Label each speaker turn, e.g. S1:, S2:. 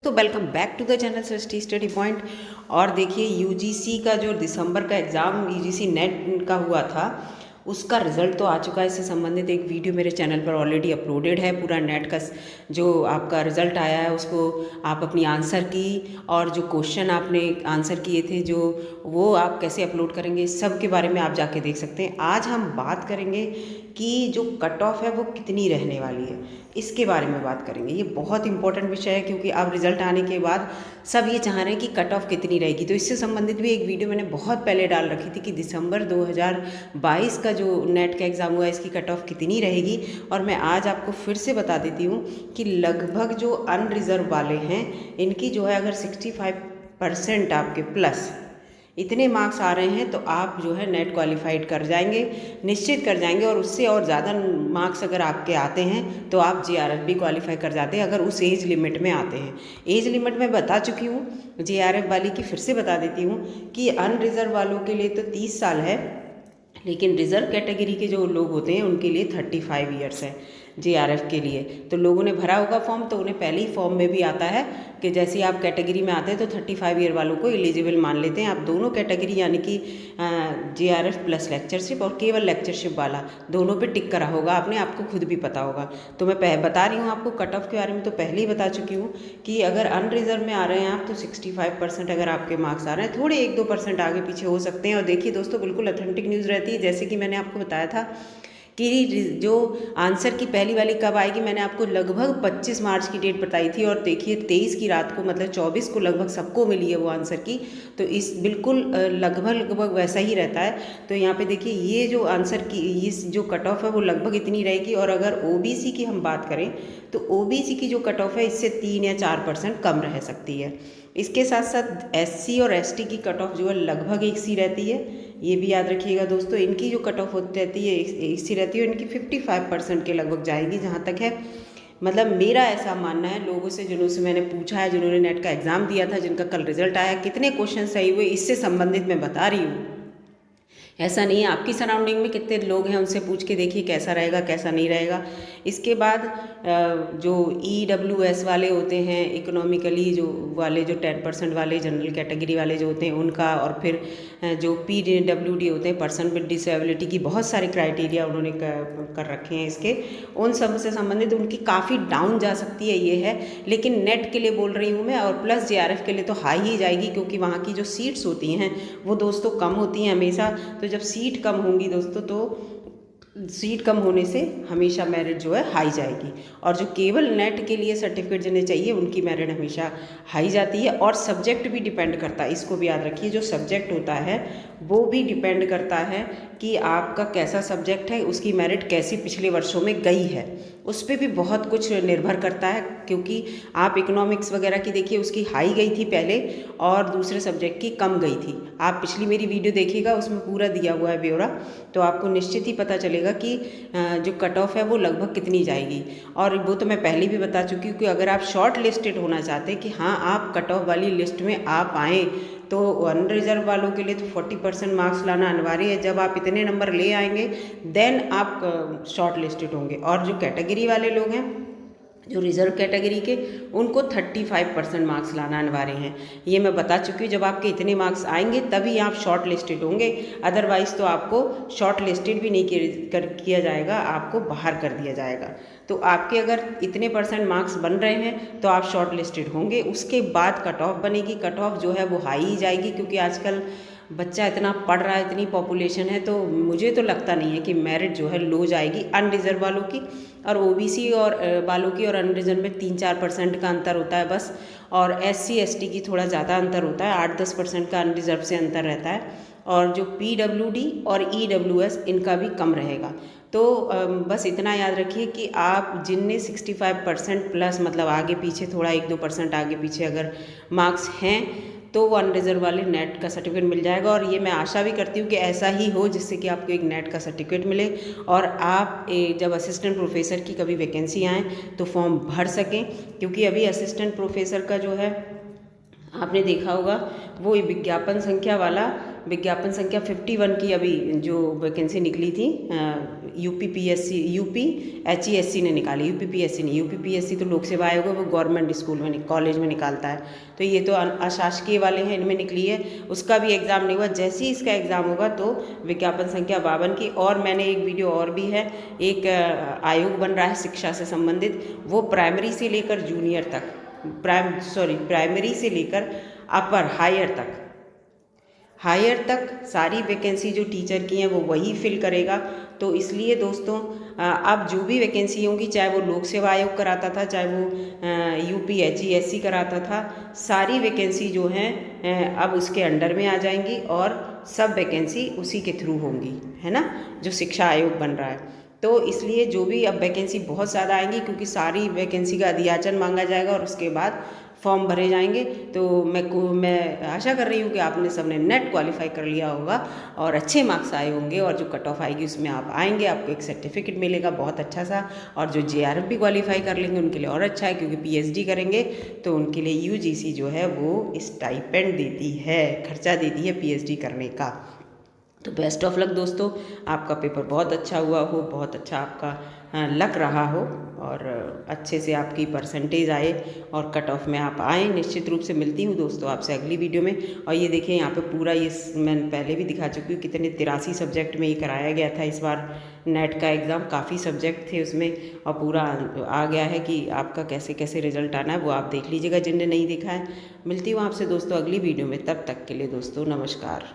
S1: तो welcome back to the channel Srishti study point. और देखिए यूजीसी का जो दिसंबर का एग्ज़ाम यूजीसी नेट का हुआ था उसका रिज़ल्ट तो आ चुका है। इससे संबंधित एक वीडियो मेरे चैनल पर ऑलरेडी अपलोडेड है। पूरा नेट का जो आपका रिज़ल्ट आया है उसको आप अपनी आंसर की और जो क्वेश्चन आपने आंसर किए थे जो वो आप कैसे अपलोड करेंगे सब के बारे में आप जाके देख सकते हैं। आज हम बात करेंगे कि जो कट ऑफ है वो कितनी रहने वाली है, इसके बारे में बात करेंगे। ये बहुत इंपॉर्टेंट विषय है क्योंकि अब रिज़ल्ट आने के बाद सब ये चाह रहे हैं कि कट ऑफ कितनी रहेगी। तो इससे संबंधित भी एक वीडियो मैंने बहुत पहले डाल रखी थी कि दिसंबर 2022 का जो नेट का एग्ज़ाम हुआ है इसकी कट ऑफ कितनी रहेगी। और मैं आज आपको फिर से बता देती हूँ कि लगभग जो अनरिज़र्व वाले हैं इनकी जो है अगर 65% आपके प्लस इतने मार्क्स आ रहे हैं तो आप जो है नेट क्वालिफाइड कर जाएंगे, निश्चित कर जाएंगे। और उससे और ज़्यादा मार्क्स अगर आपके आते हैं तो आप जीआरएफ भी क्वालिफाई कर जाते हैं अगर उस एज लिमिट में आते हैं। एज लिमिट मैं बता चुकी हूँ जीआरएफ वाली की, फिर से बता देती हूँ कि अनरिज़र्व वालों के लिए तो 30 साल है, लेकिन रिज़र्व कैटेगरी के जो लोग होते हैं उनके लिए 35 ईयर्स है जीआरएफ के लिए। तो लोगों ने भरा होगा फॉर्म तो उन्हें पहले ही फॉर्म में भी आता है कि जैसे आप कैटेगरी में आते हैं तो 35 ईयर वालों को एलिजिबल मान लेते हैं। आप दोनों कैटेगरी यानी कि जीआरएफ प्लस लेक्चरशिप और केवल लेक्चरशिप वाला दोनों पे टिक करा होगा आपने, आपको खुद भी पता होगा। तो मैं बता रही हूँ आपको कट ऑफ के बारे में तो पहले ही बता चुकी हूँ कि अगर अनरिजर्व में आ रहे हैं आप तो 65% अगर आपके मार्क्स आ रहे हैं, थोड़े 1-2% आगे पीछे हो सकते हैं। और देखिए दोस्तों बिल्कुल ऑथेंटिक न्यूज़ रहती है, जैसे कि मैंने आपको बताया था कि जो आंसर की पहली वाली कब आएगी। मैंने आपको लगभग 25 मार्च की डेट बताई थी और देखिए 23 की रात को मतलब 24 को लगभग सबको मिली है वो आंसर की। तो इस बिल्कुल लगभग वैसा ही रहता है। तो यहाँ पे देखिए ये जो आंसर की इस जो कट ऑफ है वो लगभग इतनी रहेगी। और अगर ओबीसी की हम बात करें तो ओबीसी की जो कट ऑफ है इससे 3 या 4% कम रह सकती है। इसके साथ साथ एससी और एसटी की कट ऑफ जो है लगभग एक सी रहती है, ये भी याद रखिएगा दोस्तों। इनकी जो कट ऑफ होती रहती है एक सी रहती है, इनकी 55% के लगभग जाएगी जहाँ तक है। मतलब मेरा ऐसा मानना है लोगों से जिन्होंने मैंने पूछा है, जिन्होंने नेट का एग्ज़ाम दिया था, जिनका कल रिजल्ट आया, कितने क्वेश्चन सही हुए इससे संबंधित मैं बता रही हूँ। ऐसा नहीं है, आपकी सराउंडिंग में कितने लोग हैं उनसे पूछ के देखिए कैसा रहेगा कैसा नहीं रहेगा। इसके बाद जो EWS वाले होते हैं, इकोनॉमिकली जो वाले जो 10% वाले जनरल कैटेगरी वाले जो होते हैं उनका, और फिर जो PWD होते हैं पर्सन विद डिसेबिलिटी की बहुत सारे क्राइटेरिया उन्होंने कर रखे हैं इसके, उन सब से संबंधित उनकी काफ़ी डाउन जा सकती है ये है। लेकिन नेट के लिए बोल रही हूँ मैं, और प्लस JRF के लिए तो हाई ही जाएगी क्योंकि वहाँ की जो सीट्स होती हैं वो दोस्तों कम होती हैं हमेशा। तो जब सीट कम होंगी दोस्तों तो सीट कम होने से हमेशा मेरिट जो है हाई जाएगी। और जो केवल नेट के लिए सर्टिफिकेट जिन्हें चाहिए उनकी मेरिट हमेशा हाई जाती है। और सब्जेक्ट भी डिपेंड करता है, इसको भी याद रखिए, जो सब्जेक्ट होता है वो भी डिपेंड करता है कि आपका कैसा सब्जेक्ट है, उसकी मेरिट कैसी पिछले वर्षों में गई है, उस पर भी बहुत कुछ निर्भर करता है। क्योंकि आप इकोनॉमिक्स वगैरह की देखिए उसकी हाई गई थी पहले और दूसरे सब्जेक्ट की कम गई थी। आप पिछली मेरी वीडियो देखिएगा उसमें पूरा दिया हुआ है ब्यौरा, तो आपको निश्चित ही पता चलेगा कि जो कट ऑफ है वो लगभग कितनी जाएगी। और वो तो मैं पहले भी बता चुकी हूँ कि अगर आप शॉर्ट लिस्टेड होना चाहते हैं कि हाँ आप कट ऑफ वाली लिस्ट में आप आएँ तो अनरिजर्व वालों के लिए तो 40% मार्क्स लाना अनिवार्य है। जब आप इतने नंबर ले आएंगे देन आप शॉर्ट लिस्टेड होंगे। और जो कैटेगरी वाले लोग हैं जो रिज़र्व कैटेगरी के, उनको 35% मार्क्स लाना अनिवार्य हैं। ये मैं बता चुकी हूँ, जब आपके इतने मार्क्स आएंगे तभी आप शॉर्ट लिस्टेड होंगे, अदरवाइज़ तो आपको शॉर्ट लिस्टेड भी नहीं किया जाएगा, आपको बाहर कर दिया जाएगा। तो आपके अगर इतने % मार्क्स बन रहे हैं तो आप शॉर्ट लिस्टेड होंगे। उसके बाद कट ऑफ बनेगी, कट ऑफ जो है वो हाई ही जाएगी क्योंकि आजकल बच्चा इतना पढ़ रहा है, इतनी पॉपुलेशन है, तो मुझे तो लगता नहीं है कि मेरिट जो है लो जाएगी अनरिजर्व वालों की। और ओबीसी और वालों की और अनरिजर्व में 3-4% का अंतर होता है बस। और SC ST की थोड़ा ज़्यादा अंतर होता है, 8-10% का अनरिजर्व से अंतर रहता है। और जो PWD और EWS इनका भी कम रहेगा। तो बस इतना याद रखिए कि आप जिनने 65% प्लस मतलब आगे पीछे थोड़ा 1-2% आगे पीछे अगर मार्क्स हैं तो वो अनरिजर्व वाले नेट का सर्टिफिकेट मिल जाएगा। और ये मैं आशा भी करती हूँ कि ऐसा ही हो जिससे कि आपको एक नेट का सर्टिफिकेट मिले और आप जब असिस्टेंट प्रोफेसर की कभी वैकेंसी आए तो फॉर्म भर सकें। क्योंकि अभी असिस्टेंट प्रोफेसर का जो है आपने देखा होगा वो विज्ञापन संख्या वाला विज्ञापन संख्या 51 की अभी जो वैकेंसी निकली थी यूपीपीएससी HESC ने निकाली, यूपीपीएससी नहीं। यूपीपीएससी तो लोक सेवा आयोग है, वो गवर्नमेंट स्कूल में कॉलेज में निकालता है, तो ये तो अशासकीय वाले हैं, इनमें निकली है। उसका भी एग्ज़ाम नहीं हुआ, जैसे ही इसका एग्ज़ाम होगा तो विज्ञापन संख्या 52 की। और मैंने एक वीडियो और भी है, एक आयोग बन रहा है शिक्षा से संबंधित, वो प्राइमरी से लेकर जूनियर तक, प्राइमरी से लेकर अपर हायर तक सारी वैकेंसी जो टीचर की हैं वो वही फिल करेगा। तो इसलिए दोस्तों अब जो भी वैकेंसी होंगी, चाहे वो लोक सेवा आयोग कराता था, चाहे वो यूपी HESC कराता था, सारी वैकेंसी जो हैं अब उसके अंडर में आ जाएंगी और सब वैकेंसी उसी के थ्रू होंगी, है ना, जो शिक्षा आयोग बन रहा है। तो इसलिए जो भी अब वैकेंसी बहुत ज़्यादा आएंगी, क्योंकि सारी वैकेंसी का अध्याचन मांगा जाएगा और उसके बाद फॉर्म भरे जाएंगे। तो मैं आशा कर रही हूँ कि आपने सबने नेट क्वालिफाई कर लिया होगा और अच्छे मार्क्स आए होंगे, और जो कट ऑफ आएगी उसमें आप आएंगे, आपको एक सर्टिफिकेट मिलेगा बहुत अच्छा सा। और जो JRF भी क्वालिफाई कर लेंगे उनके लिए और अच्छा है, क्योंकि PhD करेंगे तो उनके लिए UGC जो है वो स्टाइपेंड देती है, खर्चा देती है PhD करने का। तो बेस्ट ऑफ लक दोस्तों, आपका पेपर बहुत अच्छा हुआ हो, बहुत अच्छा आपका लक रहा हो, और अच्छे से आपकी परसेंटेज आए और कट ऑफ में आप आए। निश्चित रूप से मिलती हूँ दोस्तों आपसे अगली वीडियो में। और ये देखिए यहाँ पे पूरा, ये मैंने पहले भी दिखा चुकी हूँ, कितने 83 सब्जेक्ट में ये कराया गया था इस बार नेट का एग्ज़ाम। काफ़ी सब्जेक्ट थे उसमें और पूरा आ गया है कि आपका कैसे कैसे रिजल्ट आना है, वो आप देख लीजिएगा जिनने नहीं देखा है। मिलती हूँ आपसे दोस्तों अगली वीडियो में, तब तक के लिए दोस्तों नमस्कार।